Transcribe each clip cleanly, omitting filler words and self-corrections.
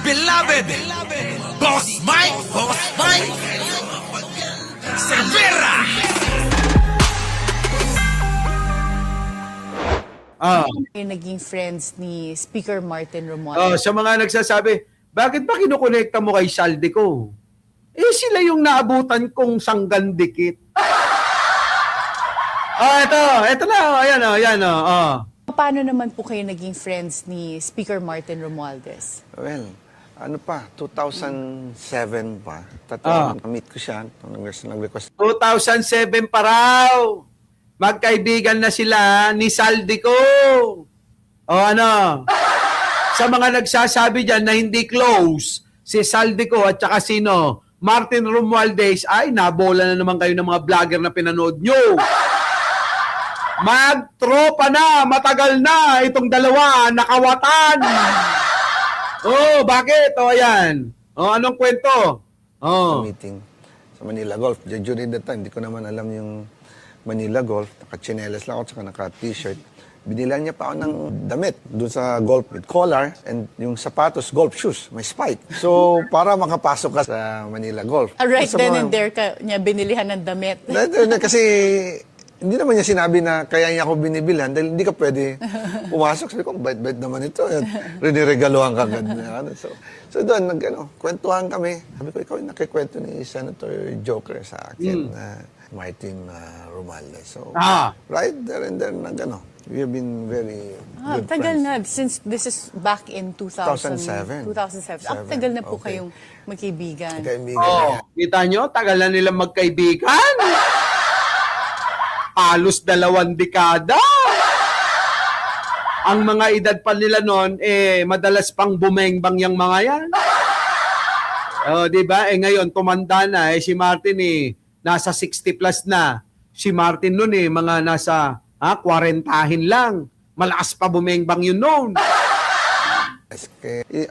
beloved Boss Mike Cervera. Yung naging friends ni Speaker Martin Romualdez. Sa mga nagsasabi, bakit ba kinukonekta mo kay Saldico? Eh sila yung naabutan kong sanggandikit. Ito na, ayan. Paano naman po kayo naging friends ni Speaker Martin Romualdez? Well, 2007 pa. Meet ko siya. Nag-request. 2007 pa raw. Magkaibigan na sila ni Saldico. Sa mga nagsasabi dyan na hindi close, si Saldico at saka sino, Martin Romualdez, ay nabola na naman kayo ng mga vlogger na pinanood nyo. Magtropa na, matagal na itong dalawa, nakawatan. Bakit? Ayan. Anong kwento? Meeting sa Manila Golf. During that time, hindi ko naman alam yung Manila Golf. Naka-chinelas lang ako, saka naka-t-shirt. Binilan niya pa ako ng damit doon sa golf with collar and yung sapatos, golf shoes, may spike. So, para makapasok ka sa Manila Golf. Right Sa then mga- and there ka niya binilihan ng damit. Kasi hindi naman niya sinabi na kaya niya ako binibilhan dahil hindi ka pwede pumasok. Sabi ko, bait-bait naman ito. Riniregaluhan ka agad. So doon, kwentuhan kami. Sabi ko, ikaw yung nakikwento ni Senator Joker sa akin, Martin Romualdez. So, right there and there, we have been very good Tagal friends. na. Since this is back in 2007. 2007. Tagal na po Okay. kayong magkaibigan. Kaibigan. Kita nyo, tagal na nilang magkaibigan. Halos 2 dekada. Ang mga edad pa nila noon, madalas pang bumengbang yung mga yan. Di ba? Ngayon, tumanda na. Si Martin, nasa 60 plus na. Si Martin noon, mga nasa 40 lang. Malakas pa bumengbang yun noon.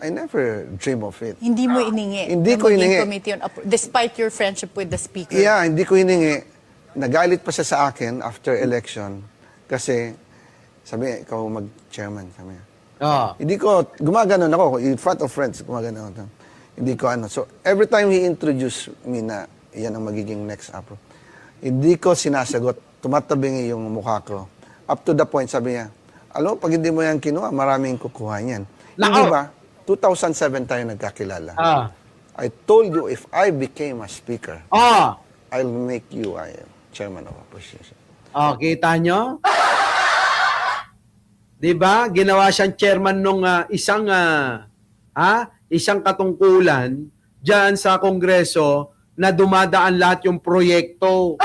I never dream of it. Hindi mo iningi. Hindi na ko maging iningi. committee on despite your friendship with the Speaker. Yeah, hindi ko hiningi. Nagalit pa siya sa akin after election kasi sabi, ikaw mag-chairman. Sabi niya. Hindi ko, gumaganon ako. In front of friends, gumaganon ako. Hindi ko So, every time he introduced me na yan ang magiging next apro, hindi ko sinasagot. Tumatabingi yung mukha ko. Up to the point, sabi niya, alam mo, pag hindi mo yan kinuha, maraming kukuha niyan. Hindi ba? 2007 tayo nagkakilala. I told you if I became a speaker, I'll make you chairman of opposition. Kita nyo? Diba? Ginawa siyang chairman nung isang katungkulan dyan sa Kongreso na dumadaan lahat yung proyekto.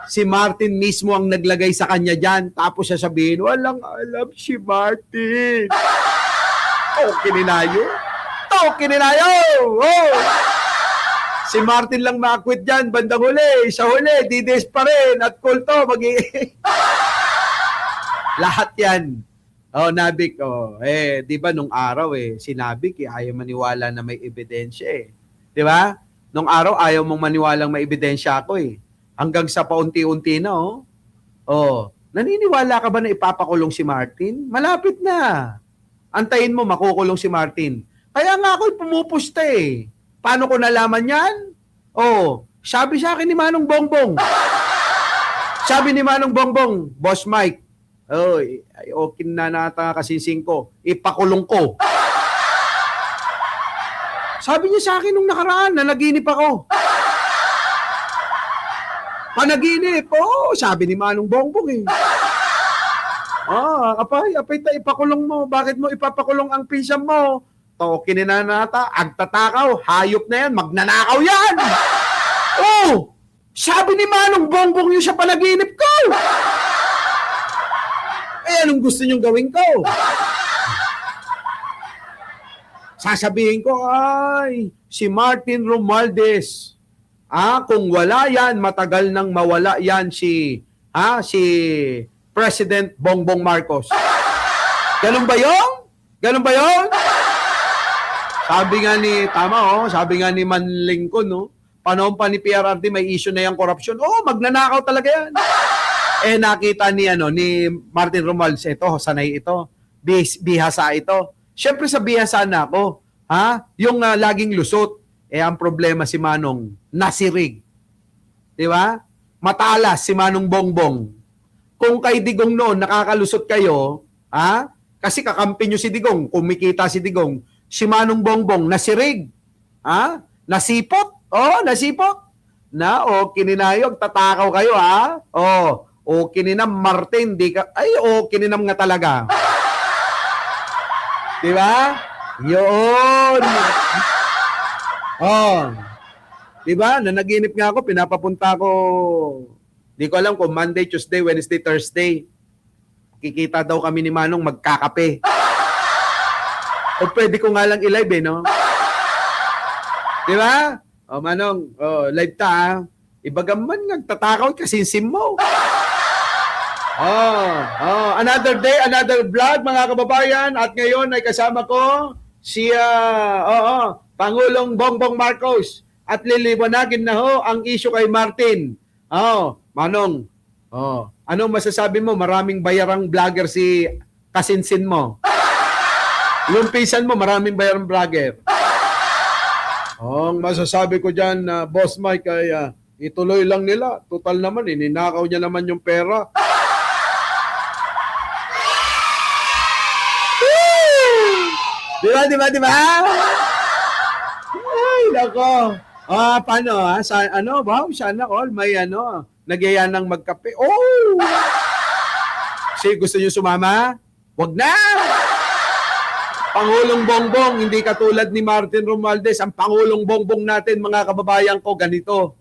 Si Martin mismo ang naglagay sa kanya dyan. Tapos siya sabihin, walang alam si Martin. Kininayo. Kininayo! Si Martin lang ma-quit dyan, bandang huli, sa huli, dides pa rin, at kulto, lahat yan. Nabik, di ba nung araw, si Nabik, ayaw maniwala na may ebidensya, Di ba? Nung araw, ayaw mong maniwalang may ebidensya ako, Hanggang sa paunti-unti na, naniniwala ka ba na ipapakulong si Martin? Malapit na. Antayin mo, makukulong si Martin. Kaya nga ako'y pumupusta, Paano ko nalaman yan? Sabi sa akin ni Manong Bongbong. Sabi ni Manong Bongbong, Boss Mike, okay na nata kasinsing ko, ipakulong ko. Sabi niya sa akin nung nakaraan, nanaginip ako. Panaginip, sabi ni Manong Bongbong apay ipakulong mo. Bakit mo ipapakulong ang pinsan mo? Kininanata, agtatakaw, hayop na yan, magnanakaw yan! Sabi ni Manong Bongbong yun sa panaginip ko! Anong gusto niyong gawin ko? Sasabihin ko, si Martin Romualdez, kung wala yan, matagal nang mawala yan si President Bongbong Marcos. Ganun ba yun? Sabi nga ni Manlingkon, panahon pa ni PRRD may issue na yung korupsyon. Magnanakaw talaga yan. Nakita ni Martin Romualdez, sanay ito. bihasa ito. Siyempre sa bihasa na ako. Ha? Yung laging lusot. Ang problema si Manong, nasirig. Di ba? Matalas si Manong Bongbong. Kung kay Digong noon, nakakalusot kayo, ha? Kasi kakampi nyo si Digong, kumikita si Digong, si Manong Bongbong, nasirig. Ha? Nasipot. Nasipot. Kininayog, tatakaw kayo, ha? Kininam, Martin, kininam nga talaga. Di ba? Yun. Di ba? Nanaginip nga ako, pinapapunta ko, di ko alam kung Monday, Tuesday, Wednesday, Thursday. Kikita daw kami ni Manong magkakape. O pwede ko nga lang i-live no? Di ba? Manong, live ta Ibagaman nagtatakaw kasinsim mo. Another day, another vlog mga kababayan. At ngayon ay kasama ko si Pangulong Bongbong Marcos at liliwanagin na ang issue kay Martin. Manong, anong masasabi mo? Maraming bayarang vlogger si kasinsin mo. Yung pisan mo, maraming bayarang vlogger. Ang masasabi ko dyan, Boss Mike, ay ituloy lang nila. Total naman, ninakaw niya naman yung pera. Di ba? Ay, nako. Paano sana all may nagyaya ng magkape. Si gusto niyo sumama? Wag na. Pangulong Bongbong, hindi katulad ni Martin Romualdez. Ang Pangulong Bongbong natin, mga kababayan ko, ganito.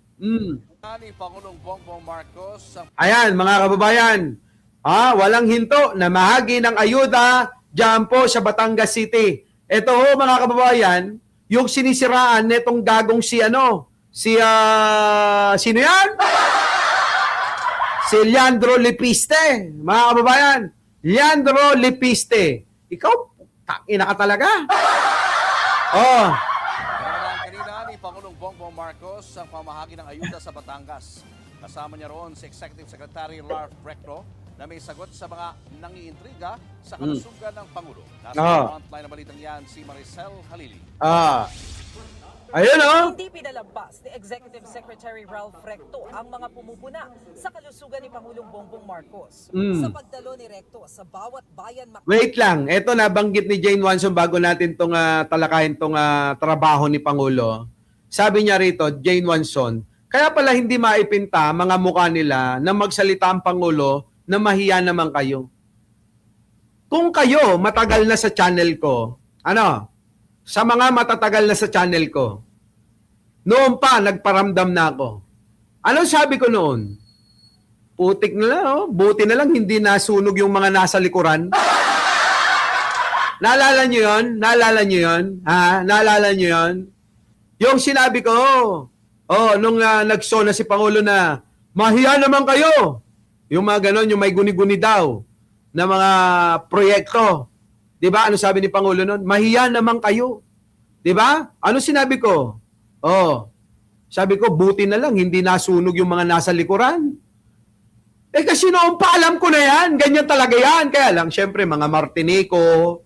Pangulong Bongbong Marcos. Ayan, mga kababayan. Walang hinto na mahagi ng ayuda dyan po sa Batangas City. Ito mga kababayan, yung sinisiraan netong gagong sino yan? Si Leandro Lepiste. Mga kababayan, Leandro Lepiste. Ikaw, ina ka talaga. Kanina ni Pangulong Bongbong Marcos ang pamahagi ng ayuda sa Batangas. Kasama niya roon si Executive Secretary Ralph Recto na may sagot sa mga nangiintriga sa kalusugan ng Pangulo. Nasa frontline na balitang yan si Maricel Halili. Ayun Hindi pinalampas ni Executive Secretary Ralph Recto ang mga pumupuna sa kalusugan ni Pangulong Bongbong Marcos. Sa pagdalo ni Recto sa bawat bayan... Wait lang, ito nabanggit ni Jane Wanson bago natin talakayin tong trabaho ni Pangulo. Sabi niya rito, Jane Wanson, kaya pala hindi maipinta mga mukha nila na magsalita ang Pangulo na mahiya naman kayo. Kung kayo matagal na sa channel ko, sa mga matatagal na sa channel ko, noon pa nagparamdam na ako. Anong sabi ko noon? Putik na lang, buti na lang hindi nasunog yung mga nasa likuran. Naalala nyo yun? Naalala nyo yun? Naalala nyo yun? Yung sinabi ko, nung nagso na si Pangulo na, mahiya naman kayo. Yung mga ganon, yung may guni-guni daw na mga proyekto. Diba? Ano sabi ni Pangulo noon? Mahiya naman kayo. Diba? Ano sinabi ko? Sabi ko, buti na lang, hindi nasunog yung mga nasa likuran. Kasi noon pa, alam ko na yan. Ganyan talaga yan. Kaya lang, syempre, mga Martinico.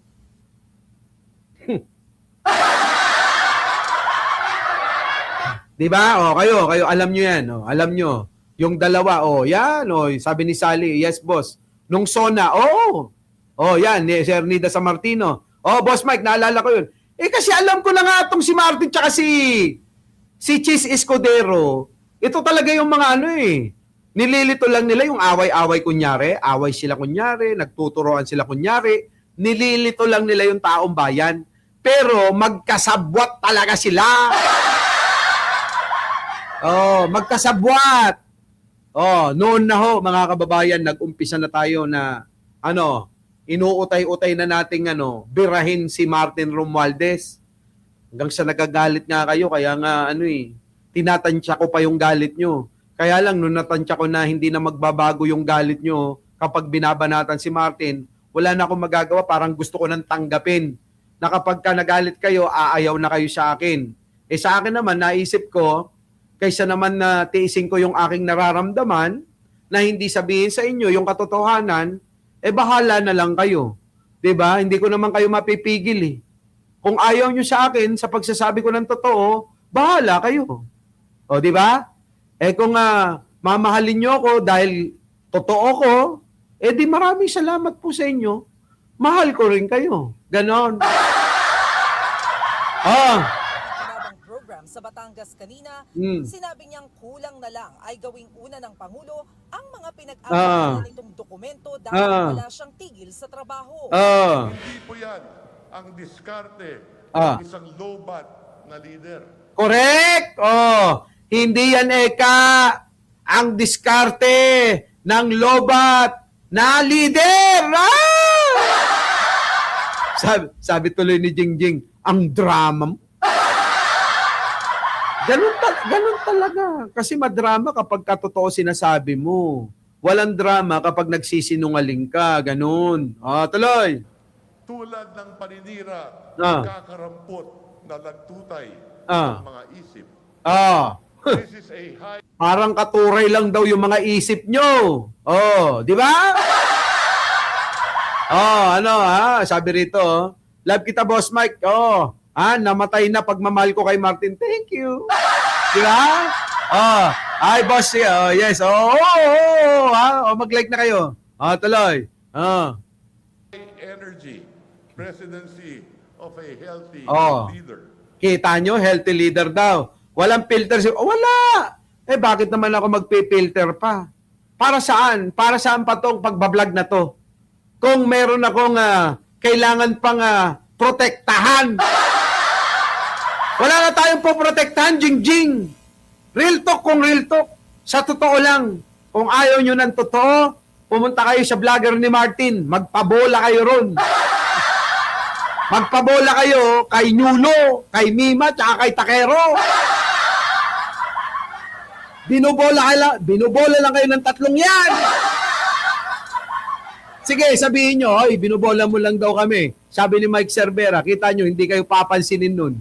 Diba? Kayo, alam nyo yan. Alam nyo. Yung dalawa, yan. Sabi ni Sally, yes, boss. Nung SONA, yan, ni Sir Nida San Martino. Boss Mike, naalala ko yun. Kasi alam ko na nga itong si Martin tsaka si Chis Escudero. Ito talaga yung mga nililito lang nila yung away-away kunyari. Away sila kunyari, nagtuturoan sila kunyari. Nililito lang nila yung taong bayan. Pero magkasabwat talaga sila. Magkasabwat. Noon na mga kababayan, nag-umpisa na tayo na inuutay-utay na nating birahin si Martin Romualdez. Hanggang sa nagagalit nga kayo, kaya nga tinatansya ko pa yung galit nyo. Kaya lang, nung natansya ko na hindi na magbabago yung galit nyo kapag binabanatan si Martin, wala na akong magagawa, parang gusto ko nang tanggapin. Na kapag ka nagalit kayo, aayaw na kayo sa akin. Sa akin naman, naisip ko, kaysa naman na tiisin ko yung aking nararamdaman, na hindi sabihin sa inyo yung katotohanan, bahala na lang kayo. 'Di ba? Hindi ko naman kayo mapipigil eh. Kung ayaw nyo sa akin sa pagsasabi ko ng totoo, bahala kayo. O, 'di ba? Eh kung mamahalin nyo ako dahil totoo ko, eh di maraming salamat po sa inyo. Mahal ko rin kayo. Ganon. Kinabang program sa Batangas kanina, sinabi niyang kulang na lang ay gawing una ng Pangulo ang mga pinag-aaralan nitong dokumento dahil wala siyang tigil sa trabaho. Hindi po yan ang diskarte ng isang low-bat na leader. Correct! Hindi yan ang diskarte ng lobat na leader! Sabi tuloy ni Jingjing, ang drama mo. Ganun talaga. Kasi madrama kapag katotoo sinasabi mo. Walang drama kapag nagsisinungaling ka. Ganun. Tuloy. Tulad ng paninira, kakarampot na lagtutay ng mga isip. This is a high... Parang katuray lang daw yung mga isip nyo. Di ba? Sabi rito, love kita, Boss Mike. Namatay na pagmamahal ko kay Martin. Thank you. Di ba? Ay, boss. Yes. Mag-like na kayo. Tuloy. energy, presidency of a healthy leader. Kita nyo, healthy leader daw. Walang filter. Wala! Bakit naman ako magpipilter pa? Para saan? Para saan pa tong pagbablog na to? Kung meron akong kailangan pang protektahan. Wala na tayong poprotektahan, Jingjing. Real talk kung real talk. Sa totoo lang. Kung ayaw nyo ng totoo, pumunta kayo sa vlogger ni Martin. Magpabola kayo ron. Magpabola kayo kay Nulo, kay Mima, tsaka kay Takero. Binubola lang kayo ng tatlong yan. Sige, sabihin nyo, binubola mo lang daw kami. Sabi ni Mike Cervera, kita nyo, hindi kayo papansinin nun.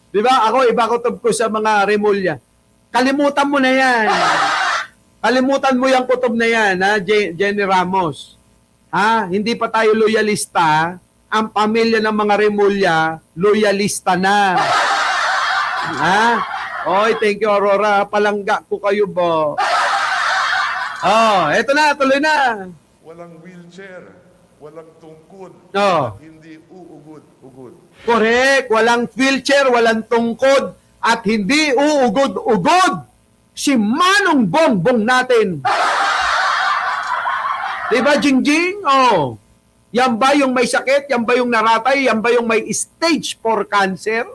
Diba? Ako, iba kutob ko sa mga remulya. Kalimutan mo na yan. Kalimutan mo yung kutob na yan, Jenny Ramos. Hindi pa tayo loyalista. Ang pamilya ng mga remulya, loyalista na. Thank you, Aurora. Palangga ko kayo, bo. Eto na, tuloy na. Walang wheelchair, walang tungkod, at hindi uugod-ugod. Correct. Walang wheelchair, walang tungkod, at hindi uugod-ugod. Si Manong Bongbong natin. Diba, Jingjing? Yan ba yung may sakit? Yan ba yung naratay? Yan ba yung may stage 4 cancer?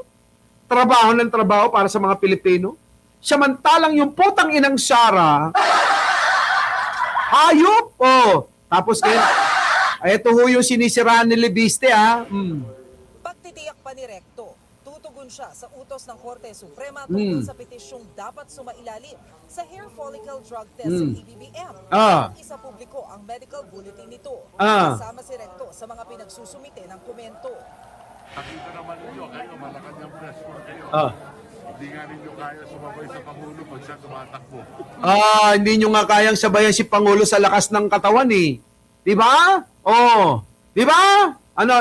Trabaho ng trabaho para sa mga Pilipino? Samantalang yung putang inang Sara, hayop! Tapos ito ho yung sinisiraan ni Libiste, Pagtitiyak pa ni Recto, tutugon siya sa utos ng Korte Suprema tungkol sa petisyong dapat sumailalim sa hair follicle drug test sa PBBM. Isa publiko ang medical bulletin nito. Kasama si Recto sa mga pinagsusumite ng komento. Nakita naman ninyo, kayo, Malacanang press for kayo. Hindi nga ninyo kaya sumabay sa Pangulo pag siya tumatakbo. Hindi nyo nga kayang sabayan si Pangulo sa lakas ng katawan eh. Di ba? Di ba?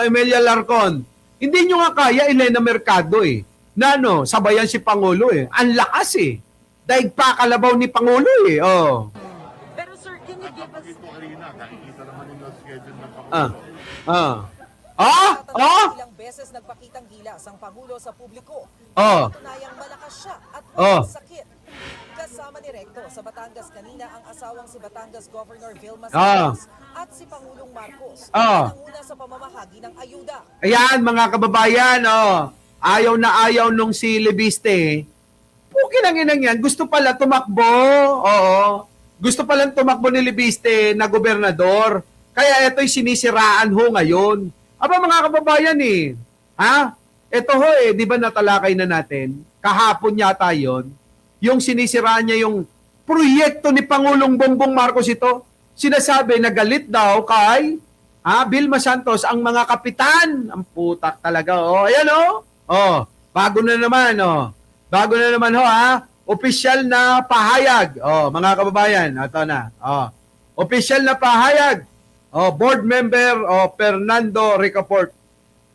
Emilia Larcon. Hindi nyo nga kaya, Elena Mercado eh. Na sabayan si Pangulo eh. Ang lakas eh. Daig pa kalabaw ni Pangulo eh. Pero sir, can you give us... Ito kanina, nakikita naman ninyo ang schedule ng Pangulo. Ilang beses nagpakitang gilas ang Pangulo sa publiko. Oh. Tunayang malakas siya at walang sakit. Kasama ni Recto sa Batangas kanina ang asawang si Batangas Governor Vilma Santos at si Pangulong Marcos. Nanguna sa pamamahagi ng ayuda. Ayan, mga kababayan, ayaw na ayaw nung si Libiste. Pukin ang inang yan. Gusto pala tumakbo. Gusto palang tumakbo ni Libiste na gobernador. Kaya ito'y sinisiraan ho ngayon. Mga kababayan Ito ho di ba natalakay na natin? Kahapon yata yon. Yung sinisiraan niya yung proyekto ni Pangulong Bongbong Marcos ito. Sinasabi na galit daw kay Vilma Santos ang mga kapitan. Ang putak talaga. Ayan bago na naman Bago na naman opisyal na pahayag. Mga kababayan, ito na. Opisyal na pahayag. board member Fernando Ricaport.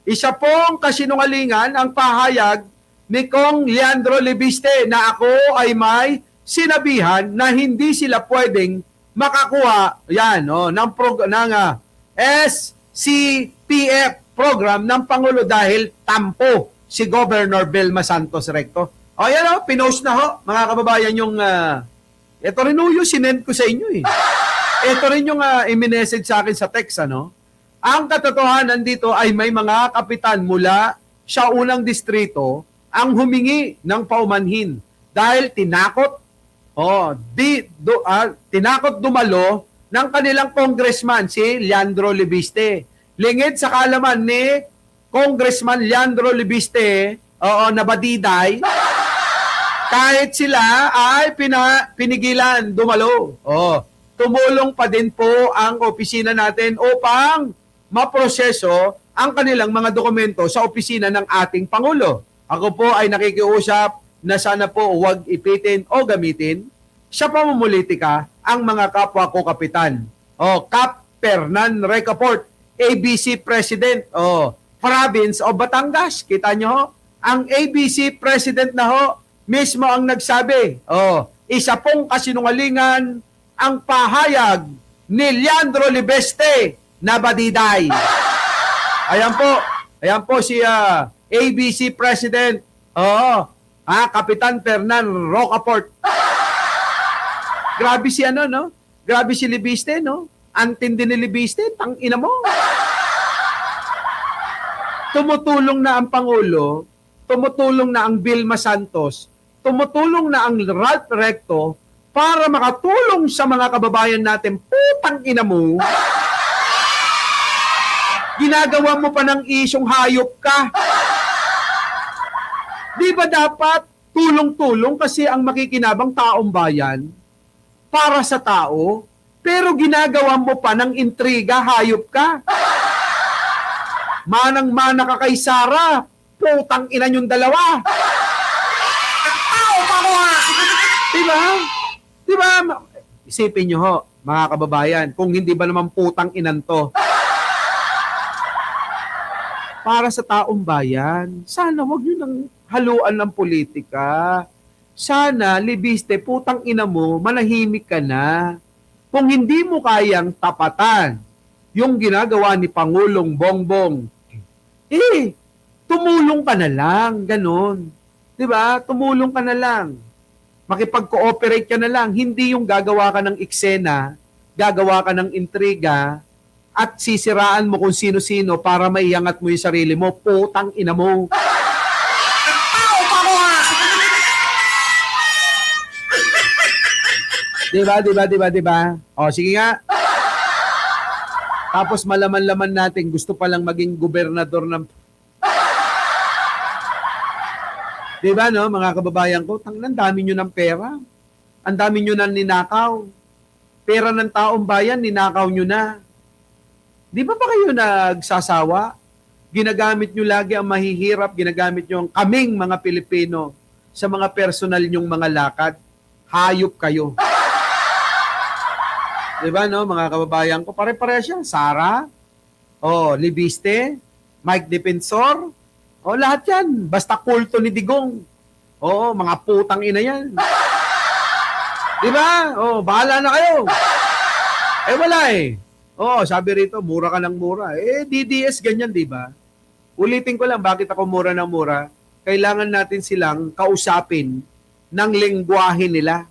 Isa pong kasinungalingan ang pahayag ni Kong Leandro Libiste na ako ay may sinabihan na hindi sila pwedeng makakuha ng SCPF program ng Pangulo dahil tampo si Governor Vilma Santos Recto. Pinost na ho, mga kababayan, yung ito rin yung sinend ko sa inyo eh. Ito rin yung i-message sa akin sa text, Ang katotohanan dito ay may mga kapitan mula sa unang distrito ang humingi ng paumanhin dahil tinakot dumalo ng kanilang congressman si Leandro Libiste. Lingid sa kaalaman ni Congressman Leandro Libiste, na badiday, kahit sila ay pinigilan dumalo. Tumulong pa din po ang opisina natin upang maproseso ang kanilang mga dokumento sa opisina ng ating Pangulo. Ako po ay nakikiusap na sana po huwag ipitin o gamitin sa pamumulitika ang mga kapwa ko kapitan. Cap Fernan Recaport, ABC President, Province of Batangas. Kita nyo ho? Ang ABC President na ho, mismo ang nagsabi, isa pong kasinungalingan ang pahayag ni Leandro Libiste na badiday. Ayan po si ABC President, Kapitan Fernan Rocaport. Grabe si Grabe si Libiste, Antindi ni Libiste, tangina mo. Tumutulong na ang Pangulo, tumutulong na ang Vilma Santos, tumutulong na ang Ralph Recto para makatulong sa mga kababayan natin. Putang ina mo. Ginagawa mo pa ng isyong hayop ka. Di ba dapat tulong-tulong kasi ang makikinabang taong bayan para sa tao, pero ginagawa mo pa ng intriga, hayop ka. Manang-mana ka kay Sara, putang ina yung dalawa. Diba? Isipin nyo ho, mga kababayan, kung hindi ba naman putang inan to. Para sa taong bayan, sana wag nyo nang haluan ng politika. Sana, Libiste, putang ina mo, manahimik ka na. Kung hindi mo kayang tapatan yung ginagawa ni Pangulong Bongbong, tumulong ka na lang, ganon. Diba? Tumulong ka na lang. Makipag-cooperate ka na lang. Hindi yung gagawa ka ng eksena, gagawa ka ng intriga, at sisiraan mo kung sino-sino para maiangat mo yung sarili mo. Putang ina mo. Diba? Sige nga. Tapos malaman-laman natin, gusto palang maging gobernador ng... Diba, mga kababayan ko? Ang dami nyo ng pera. Ang dami nyo ng ninakaw. Pera ng taong bayan, ninakaw nyo na. Di ba kayo nagsasawa? Ginagamit nyo lagi ang mahihirap, ginagamit nyo ang kaming mga Pilipino sa mga personal nyong mga lakad. Hayop kayo. Diba, mga kababayan ko? Pare-pare siya. Sara, Libiste, Mike Defensor, lahat yan. Basta kulto ni Digong. Mga putang ina yan. Diba? Bahala na kayo. Wala eh. Sabi rito, mura ka ng mura. DDS ganyan, diba? Ulitin ko lang, bakit ako mura ng mura? Kailangan natin silang kausapin ng lengguwahe nila.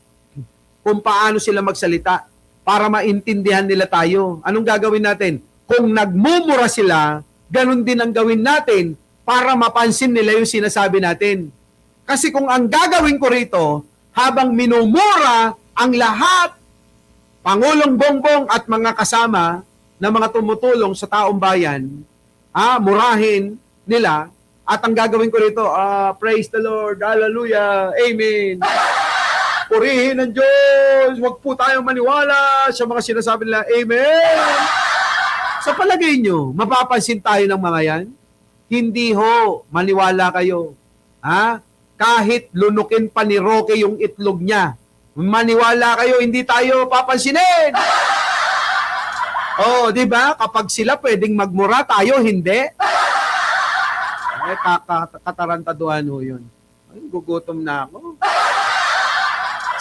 Kung paano sila magsalita para maintindihan nila tayo. Anong gagawin natin? Kung nagmumura sila, ganun din ang gawin natin para mapansin nila yung sinasabi natin. Kasi kung ang gagawin ko rito, habang minumura ang lahat, Pangulong Bongbong at mga kasama na mga tumutulong sa taong bayan, murahin nila, at ang gagawin ko rito, praise the Lord, hallelujah, amen. Purihin ng Diyos, huwag po tayong maniwala sa mga sinasabi nila, amen. Sa palagay nyo, mapapansin tayo ng mga yan? Hindi ho, maniwala kayo. Kahit lunukin pa ni Roque yung itlog niya, maniwala kayo, hindi tayo papansinin. Oh, di ba? Kapag sila pwedeng magmura, tayo hindi. Katarantaduhan ho yun. Ay, gugutom na ako.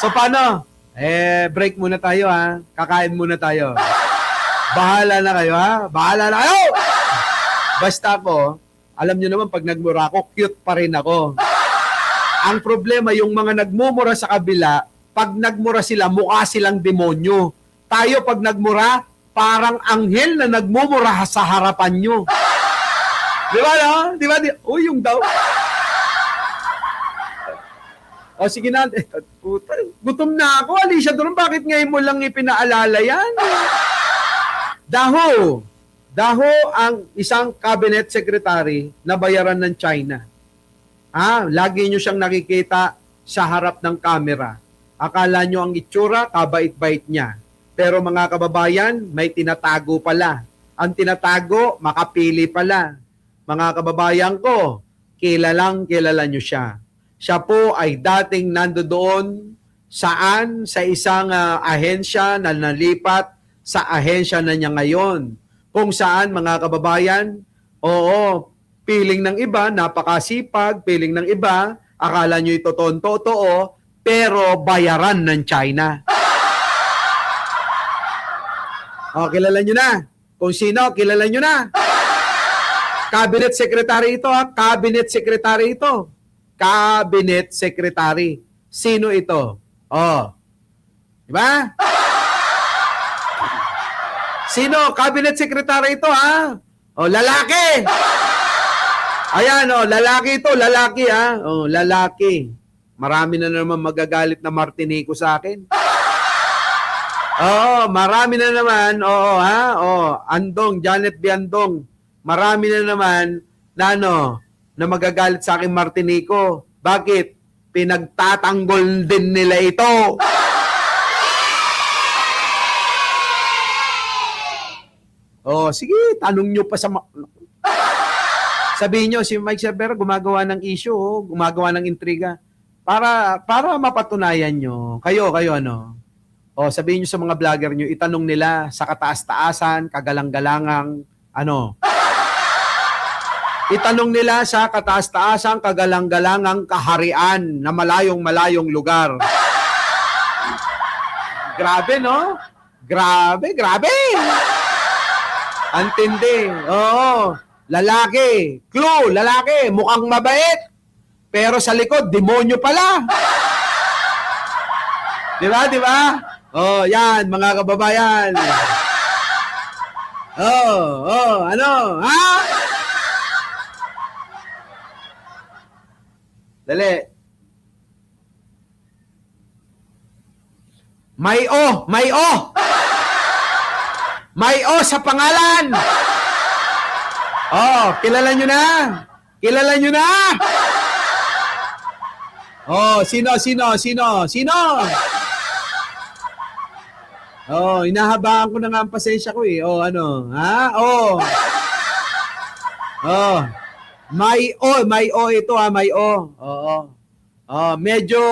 So, paano? Break muna tayo, ha? Kakain muna tayo. Bahala na kayo, ha? Bahala na kayo! Basta ako, alam nyo naman, pag nagmura ako, cute pa rin ako. Ang problema, yung mga nagmumura sa kabila, pag nagmura sila, mukha silang demonyo. Tayo, pag nagmura, parang anghel na nagmumura sa harapan nyo. Di ba, no? Di ba? Uy, yung daw. O, sige na. Puta, gutom na ako. Alicia Doron, bakit ngayon mo lang ipinaalala yan? Daho ang isang cabinet secretary na bayaran ng China. Lagi nyo siyang nakikita sa harap ng camera. Akala nyo ang itsura, kabait-bait niya. Pero mga kababayan, may tinatago pala. Ang tinatago, makapili pala. Mga kababayan ko, kilala nyo siya. Siya po ay dating nandoon saan sa isang ahensya na nalipat sa ahensya na niya ngayon. Kung saan, mga kababayan, oo, piling ng iba, napakasipag, piling ng iba, akala nyo ito totoo, pero bayaran ng China. O, kilala nyo na. Kung sino, kilala nyo na. Cabinet Secretary ito, ha? Cabinet Secretary ito. Cabinet Secretary. Sino ito? Diba? Sino? Cabinet Secretary ito, ha? Lalaki. Ayan, lalaki ito, lalaki, ha? Lalaki. Marami na naman magagalit na Martinico sa akin. Marami na naman, Andong, Janet B. Andong, marami na naman na na magagalit sa akin Martinico. Bakit? Pinagtatanggol din nila ito. Sige, tanong nyo pa sa... Sabihin nyo, si Mike Cervera gumagawa ng issue, gumagawa ng intriga. Para mapatunayan nyo, kayo, sabihin nyo sa mga vlogger nyo, itanong nila sa kataas-taasan, kagalang-galangang, Itanong nila sa kataas-taasan, kagalang-galangang kaharian na malayong-malayong lugar. Grabe, no? Grabe! Antindi. Lalaki. Clue, lalaki. Mukhang mabait. Pero sa likod, demonyo pala. Di ba? Yan, mga kababayan. Ha? Dali. May O sa pangalan. Kilala nyo na. Sino? Inahabaan ko na nga ang pasensya ko eh. May O ito ha, may O. Medyo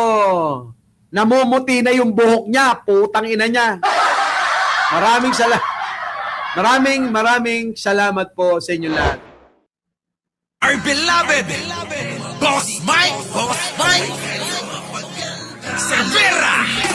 namumuti na yung buhok niya, putang ina niya. Maraming salamat po sa inyo lahat. Our beloved Boss Mike Cervera.